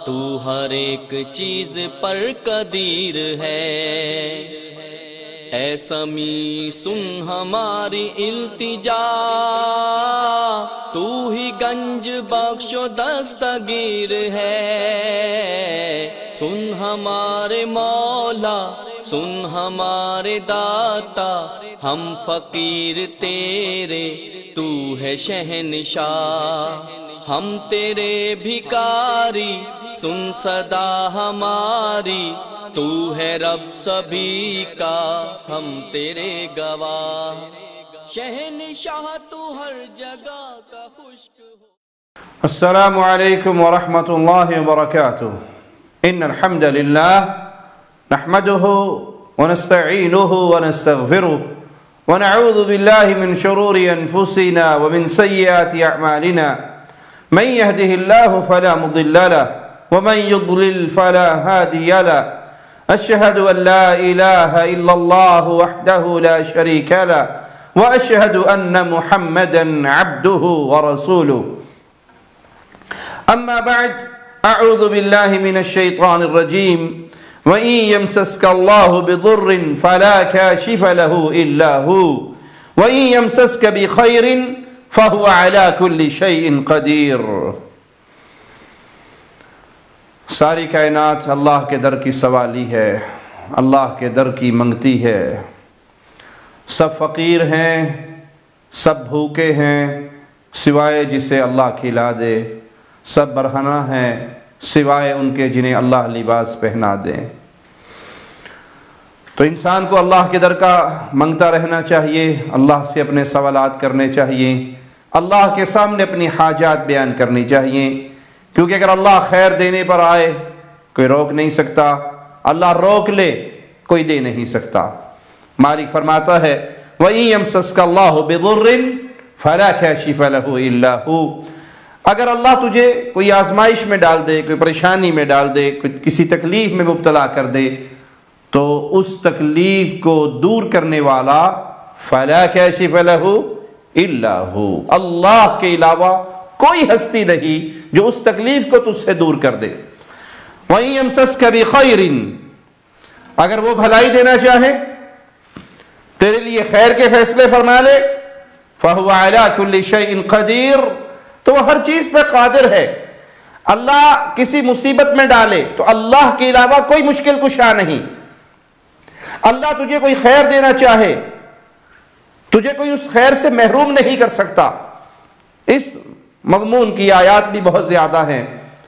تو ہر ایک چیز پر قدیر ہے، اے سمیع سن ہماری التجا، تو ہی گنج بخش و دستگیر ہے، سن ہمارے مولا سن ہمارے داتا، ہم فقیر تیرے تو ہے شہنشاہ، ہم تیرے بھکاری سن صدا ہماری، تو ہے رب سبھی کا ہم تیرے گواہ، شہنشاہ تو ہر جگہ کا خشک ہو۔ السلام علیکم ورحمۃ اللہ وبرکاتہ۔ ان الحمد للہ نحمده ونستعینه ونستغفره ونعوذ باللہ من شرور انفسنا ومن سیئات اعمالنا، من يهده الله فلا مضل له ومن يضلل فلا هادي له، أشهد أن لا إله إلا الله وحده لا شريك له وأشهد أن محمدا عبده ورسوله، أما بعد، أعوذ بالله من الشيطان الرجيم، وإن يمسسك الله بضر فلا كاشف له إلا هو وإن يمسسك بخير فهو على كل شيء قدیر۔ ساری کائنات اللہ کے در کی سوالی ہے، اللہ کے در کی منگتی ہے، سب فقیر ہیں، سب بھوکے ہیں سوائے جسے اللہ کھلا دے، سب برہنہ ہیں سوائے ان کے جنہیں اللہ لباس پہنا دے۔ تو انسان کو اللہ کے در کا منگتا رہنا چاہیے، اللہ سے اپنے سوالات کرنے چاہیے، اللہ کے سامنے اپنی حاجات بیان کرنی چاہیے، کیونکہ اگر اللہ خیر دینے پر آئے کوئی روک نہیں سکتا، اللہ روک لے کوئی دے نہیں سکتا۔ مالک فرماتا ہے وَإِن يَمْسَسْكَ اللَّهُ بِضُرٍّ فَلَا كَاشِفَ لَهُ إِلَّا هُوَ، اگر اللہ تجھے کوئی آزمائش میں ڈال دے، کوئی پریشانی میں ڈال دے، کسی تکلیف میں مبتلا کر دے، تو اس تکلیف کو دور کرنے والا فَلَا كَاشِفَ لَهُ الا ہو، اللہ کے علاوہ کوئی ہستی نہیں جو اس تکلیف کو تجھ سے دور کر دے۔ وَإِن يَمْسَسْكَ بِخَيْرٍ، اگر وہ بھلائی دینا چاہے، تیرے لیے خیر کے فیصلے فرما لے، فَهُوَ عَلَى كُلِّ شَيْءٍ قَدِيرٌ، تو وہ ہر چیز پہ قادر ہے۔ اللہ کسی مصیبت میں ڈالے تو اللہ کے علاوہ کوئی مشکل کشا نہیں۔ اللہ تجھے کوئی خیر دینا چاہے، تجھے کوئی اس خیر سے محروم نہیں کر سکتا۔ اس مضمون کی آیات بھی بہت زیادہ ہیں،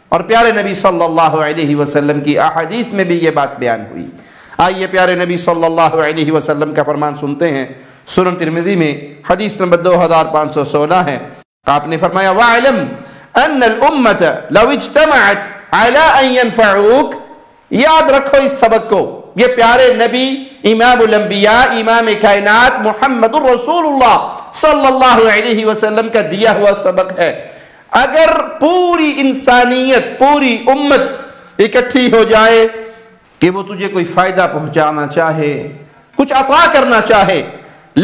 اور پیارے نبی صلی اللہ علیہ وسلم کی احادیث میں بھی یہ بات بیان ہوئی۔ آئیے پیارے نبی صلی اللہ علیہ وسلم کا فرمان سنتے ہیں، سنن ترمذی میں حدیث نمبر 2516 ہے۔ آپ نے فرمایا وَاعْلَمْ أَنَّ الْأُمَّةَ لَوْ اجْتَمَعَتْ عَلَىٰ أَن يَنْفَعُوكَ، یاد رکھو اس سبق کو، یہ پیارے نبی امام الانبیاء امام کائنات محمد الرسول اللہ صلی اللہ علیہ وسلم کا دیا ہوا سبق ہے۔ اگر پوری انسانیت پوری امت اکٹھی ہو جائے کہ وہ تجھے کوئی فائدہ پہنچانا چاہے، کچھ عطا کرنا چاہے،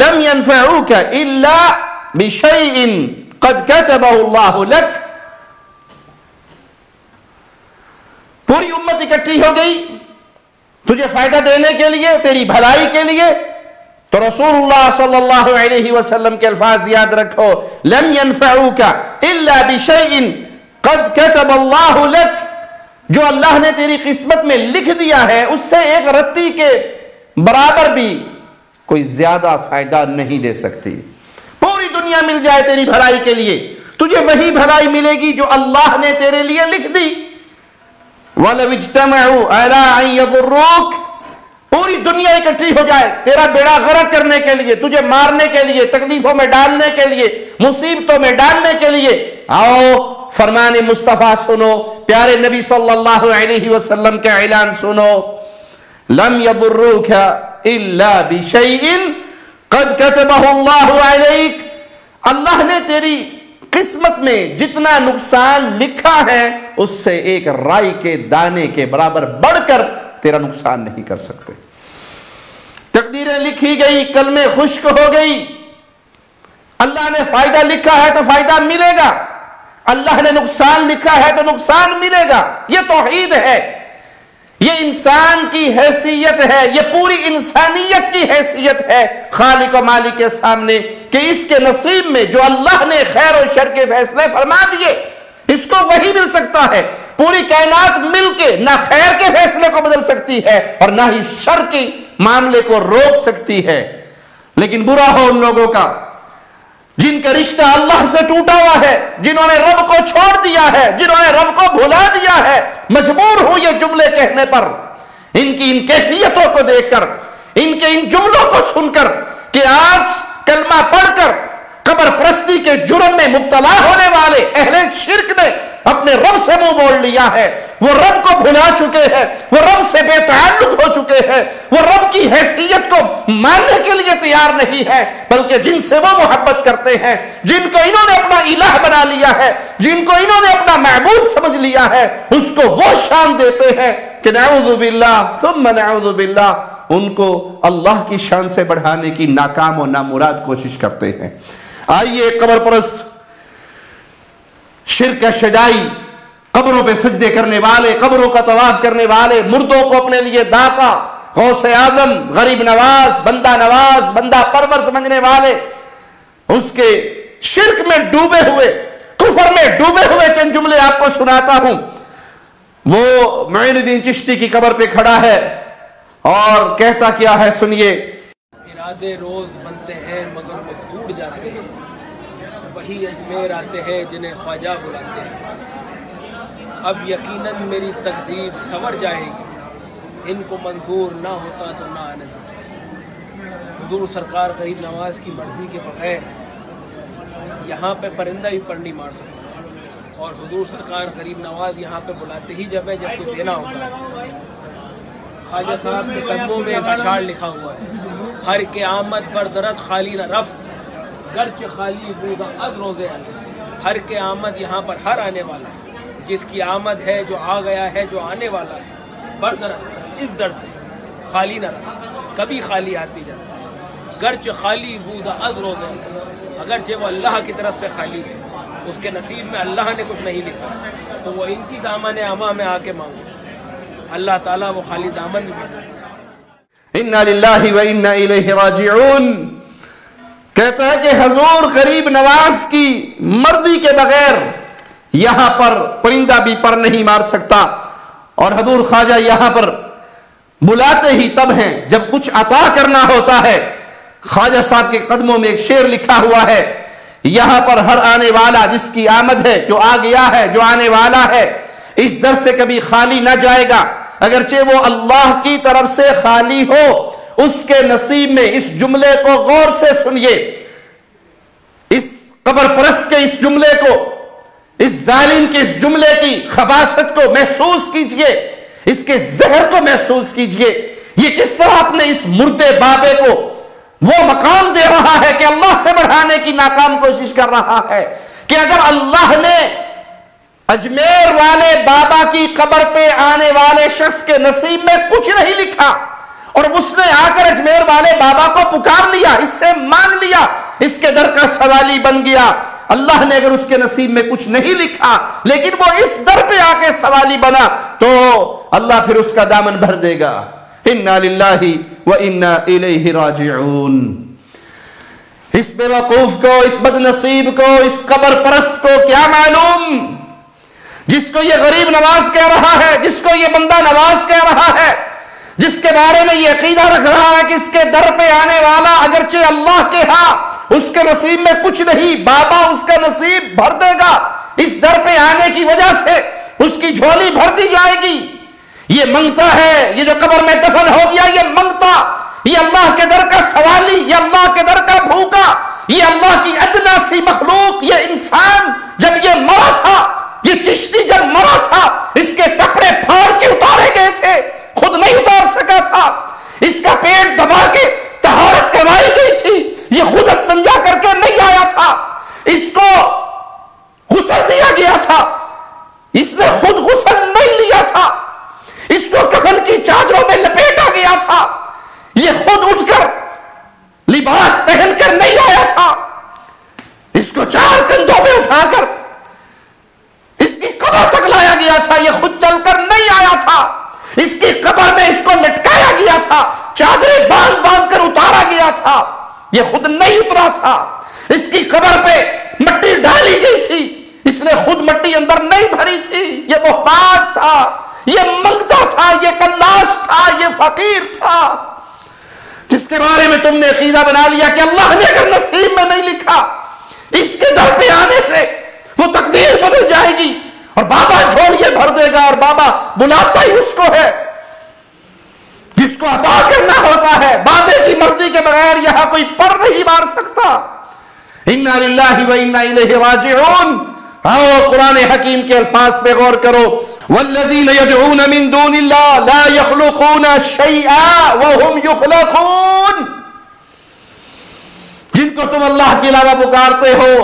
لم ينفعوك الا بشيء قد كتبه الله لك، پوری امت اکٹھی ہو گئی تجھے فائدہ دینے کے لیے، تیری بھلائی کے لیے، تو رسول اللہ صلی اللہ علیہ وسلم کے الفاظ یاد رکھو، لم ينفعوك الا بشيء قد كتب الله لك، جو اللہ نے تیری قسمت میں لکھ دیا ہے اس سے ایک رتی کے برابر بھی کوئی زیادہ فائدہ نہیں دے سکتی۔ پوری دنیا مل جائے تیری بھلائی کے لیے، تجھے وہی بھلائی ملے گی جو اللہ نے تیرے لیے لکھ دی۔ وَلَوْ اجْتَمَعُوا عَلَىٰ أَن يَضُرُّوكَ، پوری دنیا اکٹھی ہو جائے تیرا بیڑا غرق کرنے کے لیے، تجھے مارنے کے لیے، تکلیفوں میں ڈالنے کے لیے، مصیبتوں میں ڈالنے کے لیے، آؤ فرمان مصطفیٰ سنو، پیارے نبی صلی اللہ علیہ وسلم کا اعلان سنو، لَمْ يَضُرُّوكَ إِلَّا بِشَيْءٍ قَدْ كَتَبَهُ اللَّهُ عَلَيْكَ، اللہ نے تیری قسمت میں جتنا نقصان لکھا ہے اس سے ایک رائی کے دانے کے برابر بڑھ کر تیرا نقصان نہیں کر سکتے۔ تقدیریں لکھی گئی، کلمیں خشک ہو گئی، اللہ نے فائدہ لکھا ہے تو فائدہ ملے گا، اللہ نے نقصان لکھا ہے تو نقصان ملے گا. یہ توحید ہے، یہ انسان کی حیثیت ہے، یہ پوری انسانیت کی حیثیت ہے خالق و مالک کے سامنے کہ اس کے نصیب میں جو اللہ نے خیر و شر کے فیصلے فرما دیے اس کو وہی مل سکتا ہے. پوری کائنات مل کے نہ خیر کے فیصلے کو بدل سکتی ہے اور نہ ہی شر کے معاملے کو روک سکتی ہے. لیکن برا ہو ان لوگوں کا جن کا رشتہ اللہ سے ٹوٹا ہوا ہے، جنہوں نے رب کو چھوڑ دیا ہے، جنہوں نے رب کو بھلا دیا ہے. مجبور ہوں یہ جملے کہنے پر، ان کی ان کیفیتوں کو دیکھ کر، ان کے ان جملوں کو سن کر کہ آج کلمہ پڑھ کر قبر پرستی کے جرم میں مبتلا ہونے والے اہل شرک نے اپنے رب سے منہ موڑ لیا ہے. وہ رب کو بھلا چکے ہیں، وہ رب سے بے تعلق ہو چکے ہیں، وہ رب کی حیثیت کو ماننے کے لیے تیار نہیں ہے، بلکہ جن سے وہ محبت کرتے ہیں، جن کو انہوں نے اپنا الہ بنا لیا ہے، جن کو انہوں نے اپنا معبود سمجھ لیا ہے، اس کو وہ شان دیتے ہیں کہ نعوذ باللہ ثم نعوذ باللہ، ان کو اللہ کی شان سے بڑھانے کی ناکام و نامراد کوشش کرتے ہیں. آئیے قبر پرست، شرک شجائی، قبروں پہ سجدے کرنے والے، قبروں کا طواف کرنے والے، مردوں کو اپنے لیے داتا، غوث اعظم، غریب نواز، بندہ نواز، بندہ پرور سمجھنے والے، اس کے شرک میں ڈوبے ہوئے، کفر میں ڈوبے ہوئے چند جملے آپ کو سناتا ہوں. وہ معین الدین چشتی کی قبر پہ کھڑا ہے اور کہتا کیا ہے، سنیے. ارادے روز بنتے ہیں مگر وہ ٹوٹ جاتے ہیں، وہی اجمیر آتے ہیں جنہیں خواجہ بلاتے ہیں. اب یقیناً میری تقدیر سنور جائے گی، ان کو منظور نہ ہوتا تو نہ آنے دیتے. حضور سرکار غریب نواز کی مرضی کے بغیر یہاں پہ پرندہ بھی پر نہیں مار سکتا، اور حضور سرکار غریب نواز یہاں پہ بلاتے ہی جب ہے جب کوئی دینا ہوتا ہے. خواجہ صاحب کے قدموں میں ایک اشعار لکھا ہوا ہے، ہر کے آمد پر درد خالی نہ رفت، گرچہ خالی بودا از روزے علی. ہر کے آمد یہاں پر ہر آنے والا ہے، جس کی آمد ہے جو آ گیا ہے جو آنے والا ہے، بر درد اس درد سے خالی نہ رفت، کبھی خالی آتی جاتا ہے. گرچہ خالی بودا از روزے علی، اگرچہ وہ اللہ کی طرف سے خالی ہے، اس کے نصیب میں اللہ نے کچھ نہیں لکھا تو وہ ان کی دامن اما میں آ کے مانگو، اللہ تعالیٰ وہ خالی دامن بھی کرتا ہے. انا للہ و انا الیہ راجعون. کہتا ہے کہ حضور غریب نواز کی مرضی کے بغیر یہاں پر پرندہ بھی پر نہیں مار سکتا، اور حضور خواجہ یہاں پر بلاتے ہی تب ہیں جب کچھ عطا کرنا ہوتا ہے. خواجہ صاحب کے قدموں میں ایک شعر لکھا ہوا ہے، یہاں پر ہر آنے والا جس کی آمد ہے، جو آ گیا ہے، جو آنے والا ہے، اس در سے کبھی خالی نہ جائے گا، اگرچہ وہ اللہ کی طرف سے خالی ہو. اس کے نصیب میں اس جملے کو غور سے سنیے، اس قبر پرست کے اس جملے کو، اس ظالم کے اس جملے کی خباثت کو محسوس کیجئے، اس کے زہر کو محسوس کیجئے. یہ کس طرح اپنے اس مردے بابے کو وہ مقام دے رہا ہے کہ اللہ سے بڑھانے کی ناکام کوشش کر رہا ہے کہ اگر اللہ نے اجمیر والے بابا کی قبر پہ آنے والے شخص کے نصیب میں کچھ نہیں لکھا اور اس نے آ کر اجمیر والے بابا کو پکار لیا، اس سے مانگ لیا، اس کے در کا سوالی بن گیا. اللہ نے اگر اس کے نصیب میں کچھ نہیں لکھا لیکن وہ اس در پہ آ کے سوالی بنا تو اللہ پھر اس کا دامن بھر دے گا. انا للہ و انا الیہ راجعون. اس بے وقوف کو، اس بد نصیب کو، اس قبر پرست کو کیا معلوم، جس کو یہ غریب نواز کہہ رہا ہے، جس کو یہ بندہ نواز کہہ رہا ہے، جس کے بارے میں یہ عقیدہ رکھ رہا ہے کہ اس کے در پہ آنے والا اگرچہ اللہ کے ہاں اس کے نصیب میں کچھ نہیں، بابا اس کا نصیب بھر دے گا، اس در پہ آنے کی وجہ سے اس کی جھولی بھر دی جائے گی. یہ منگتا ہے، یہ جو قبر میں دفن ہو گیا یہ منگتا، یہ اللہ کے در کا سوالی، یہ اللہ کے در کا بھوکا، یہ اللہ کی ادنا سی مخلوق، یہ انسان جب یہ مرا تھا، یہ چشتی جب مرا تھا، اس کے کپڑے پھاڑ کے اتارے گئے تھے، خود نہیں اتار سکا تھا، اس کا پیٹ دبا کے طہارت کروائی گئی تھی، یہ خود استنجا کر کے نہیں آیا تھا، اس کو غسل دیا گیا تھا، اس نے خود غسل نہیں لیا تھا، اس کو کفن کی چادروں میں لپیٹا گیا تھا، یہ خود اٹھ کر لباس پہن کر نہیں آیا تھا، اس کو چار کندھوں پہ اٹھا کر قبر تک لایا گیا تھا، یہ خود چل کر نہیں آیا تھا، اس کی قبر میں اس کو لٹکایا گیا تھا، چادریں باندھ باندھ کر اتارا گیا تھا، یہ خود نہیں اترا تھا، اس کی قبر پہ مٹی ڈالی گئی تھی، اس نے خود مٹی اندر نہیں بھری تھی، یہ محتاج تھا، یہ منگتا تھا، یہ کلاش تھا، یہ فقیر تھا، جس کے بارے میں تم نے عقیدہ بنا لیا کہ اللہ نے اگر نصیب میں نہیں لکھا، اس کے در پہ آنے سے وہ تقدیر بدل جائے گی اور بابا جھوڑیے بھر دے گا، اور بابا بلاتا ہی اس کو ہے جس کو عطا کرنا ہوتا ہے، بابے کی مرضی کے بغیر یہاں کوئی پر نہیں مار سکتا۔ انا للہ و انا الیہ راجعون۔ آؤ قرآن حکیم کے الفاظ پہ غور کرو، والذین یدعون من دون اللہ لا یخلقون شیئا وهم یخلقون۔ جن کو تم اللہ کے علاوہ پکارتے ہو،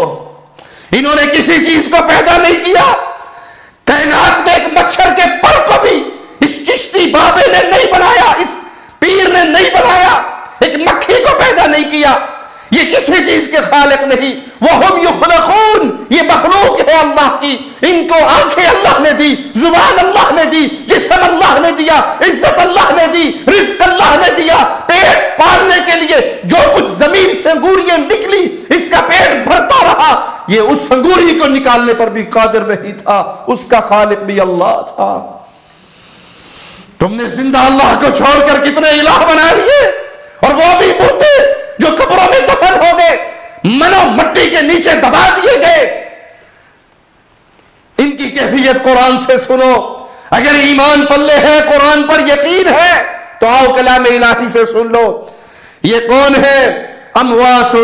انہوں نے کسی چیز کو پیدا نہیں کیا، کائنات میں ایک مچھر کے پر کو بھی اس چشتی بابے نے نہیں بنایا، اس پیر نے نہیں بنایا، ایک مکھی کو پیدا نہیں کیا، یہ کسی چیز کے خالق نہیں، وَهُمْ يُخْلَقُونَ، یہ مخلوق ہے اللہ کی، ان کو آنکھیں اللہ نے دی، زبان اللہ نے دی، جسم اللہ نے دیا، عزت اللہ نے دی، رزق اللہ نے دیا، پیٹ پالنے کے لیے جو کچھ زمین سے انگوریاں نکلی، اس کا پیٹ بھرتا رہا، یہ اس انگوری کو نکالنے پر بھی قادر نہیں تھا، اس کا خالق بھی اللہ تھا۔ تم نے زندہ اللہ کو چھوڑ کر کتنے الہ بنا لیے، اور وہ بھی مردے جو قبروں میں دفن ہو گئے، منو مٹی کے نیچے دبا دیے گئے۔ ان کی کیفیت قرآن سے سنو، اگر ایمان پلے ہے، قرآن پر یقین ہے، تو آؤ کلام الہی سے سن لو۔ یہ کون ہے؟ اموات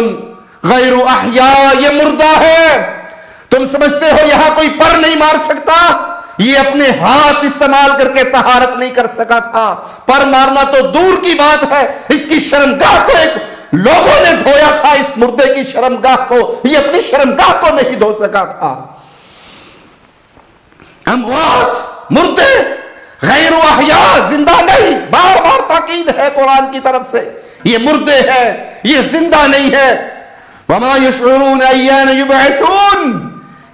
غیر احیاء، یہ مردہ ہے۔ تم سمجھتے ہو یہاں کوئی پر نہیں مار سکتا؟ یہ اپنے ہاتھ استعمال کر کے طہارت نہیں کر سکا تھا، پر مارنا تو دور کی بات ہے، اس کی شرمگاہ کو ایک لوگوں نے دھویا تھا، اس مردے کی شرمگاہ کو، یہ اپنی شرمگاہ کو نہیں دھو سکا تھا۔ اموات، مردے، غیر احیاء، زندہ نہیں، بار بار تاکید ہے قرآن کی طرف سے، یہ مردے ہیں، یہ زندہ نہیں ہے۔ وما یشعرون ایان یبعثون،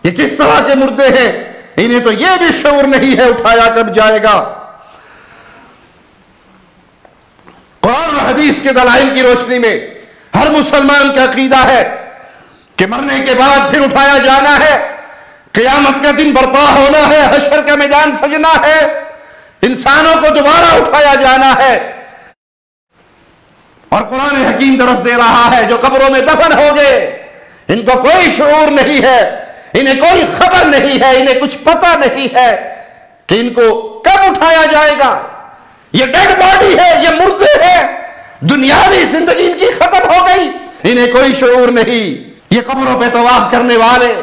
یہ کس طرح کے مردے ہیں؟ انہیں تو یہ بھی شعور نہیں ہے اٹھایا کب جائے گا۔ قرآن و حدیث کے دلائل کی روشنی میں ہر مسلمان کا عقیدہ ہے کہ مرنے کے بعد پھر اٹھایا جانا ہے، قیامت کا دن برپا ہونا ہے، حشر کا میدان سجنا ہے، انسانوں کو دوبارہ اٹھایا جانا ہے۔ اور قرآن حکیم درس دے رہا ہے جو قبروں میں دفن ہو گئے، ان کو کوئی شعور نہیں ہے، انہیں کوئی خبر نہیں ہے، انہیں کچھ پتہ نہیں ہے کہ ان کو کب اٹھایا جائے گا۔ یہ ڈیڈ باڈی ہے، یہ مردے ہیں، دنیاوی زندگی ان کی ختم ہو گئی، انہیں کوئی شعور نہیں۔ یہ قبروں پہ طواف کرنے والے،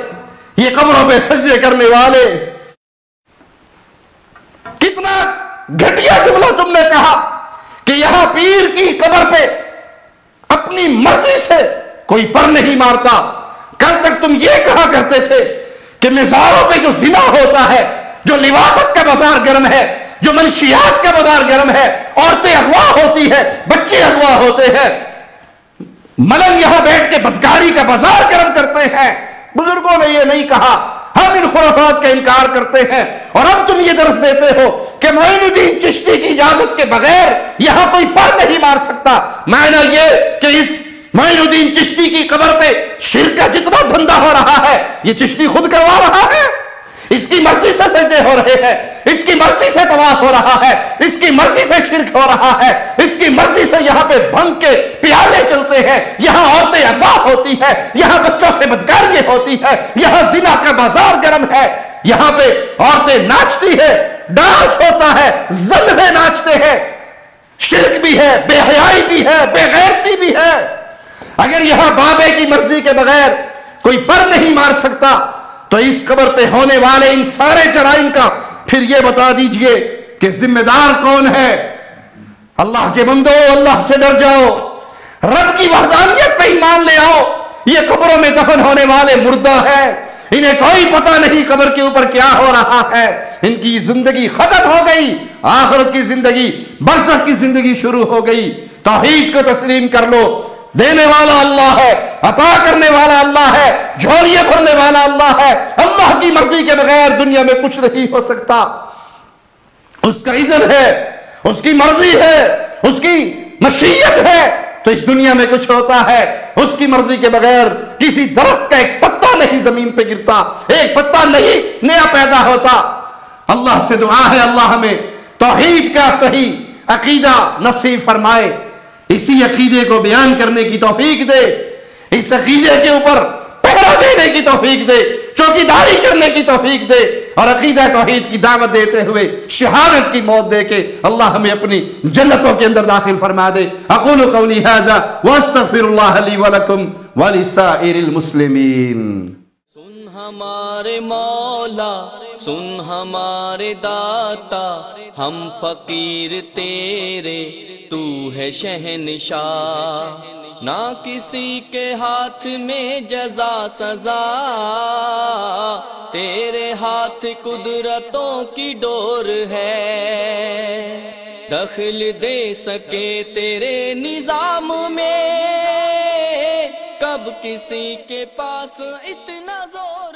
یہ قبروں پہ سجدے کرنے والے، کتنا گھٹیا جملہ تم نے کہا کہ یہاں پیر کی قبر پہ اپنی مرضی سے کوئی پر نہیں مارتا۔ کل تک تم یہ کہا کرتے تھے کہ مزاروں پہ جو زنا ہوتا ہے، جو لواطت کا بازار گرم ہے، جو منشیات کا بازار گرم ہے، عورتیں اغوا ہوتی ہے، بچے اغوا ہوتے ہیں، ملنگ یہاں بیٹھ کے بدکاری کا بازار گرم کرتے ہیں۔ بزرگوں نے یہ نہیں کہا، ہم ان خرافات کا انکار کرتے ہیں، اور اب تم یہ درس دیتے ہو کہ معین الدین چشتی کی اجازت کے بغیر یہاں کوئی پر نہیں مار سکتا۔ معنی یہ کہ اس معین الدین چشتی کی قبر پہ شرک کا جتنا دھندا ہو رہا ہے، یہ چشتی خود کروا رہا ہے، اس کی مرضی سے سجدے ہو رہے ہیں، اس کی مرضی سے طواف ہو رہا ہے، اس کی مرضی سے شرک ہو رہا ہے، اس کی مرضی سے یہاں پہ بھنگ کے پیالے چلتے ہیں، یہاں عورتیں اغوا ہوتی ہیں، یہاں بچوں سے بدکاری ہوتی ہے، یہاں زنا کا بازار گرم ہے، یہاں پہ عورتیں ناچتی ہے، ڈانس ہوتا ہے، زلزلے ناچتے ہیں، شرک بھی ہے، بے حیائی بھی ہے، بے غیرتی بھی ہے۔ اگر یہاں بابے کی مرضی کے بغیر کوئی پر نہیں مار سکتا تو اس قبر پہ ہونے والے ان سارے جرائم کا پھر یہ بتا دیجئے کہ ذمہ دار کون ہے؟ اللہ کے بندو، اللہ سے ڈر جاؤ، رب کی وحدانیت پہ ایمان لے آؤ۔ یہ قبروں میں دفن ہونے والے مردہ ہیں، انہیں کوئی پتہ نہیں قبر کے اوپر کیا ہو رہا ہے، ان کی زندگی ختم ہو گئی، آخرت کی زندگی، برزخ کی زندگی شروع ہو گئی۔ توحید کو تسلیم کر لو، دینے والا اللہ ہے، عطا کرنے والا اللہ ہے، جھولیاں بھرنے والا اللہ ہے۔ اللہ کی مرضی کے بغیر دنیا میں کچھ نہیں ہو سکتا، اس کا اذن ہے، اس کی مرضی ہے، اس کی مشیت ہے تو اس دنیا میں کچھ ہوتا ہے۔ اس کی مرضی کے بغیر کسی درخت کا ایک پتا نہیں زمین پہ گرتا، ایک پتا نہیں نیا پیدا ہوتا۔ اللہ سے دعا ہے اللہ ہمیں توحید کا صحیح عقیدہ نصیب فرمائے، اسی عقیدے کو بیان کرنے کی توفیق دے، اس عقیدے کے اوپر پہرا دینے کی توفیق دے، چوکیداری کرنے کی توفیق دے، اور عقیدہ توحید کی دعوت دیتے ہوئے شہادت کی موت دے کے اللہ ہمیں اپنی جنتوں کے اندر داخل فرما دے۔ اقول قولی ھذا واستغفر اللہ لی ولکم ولسائر المسلمین۔ سن ہمارے مولا، سن ہمارے داتا، ہم فقیر تیرے، تو ہے شہنشاہ، نہ کسی کے ہاتھ میں جزا سزا، تیرے ہاتھ قدرتوں کی ڈور ہے، دخل دے سکے تیرے نظام میں، کب کسی کے پاس اتنا زور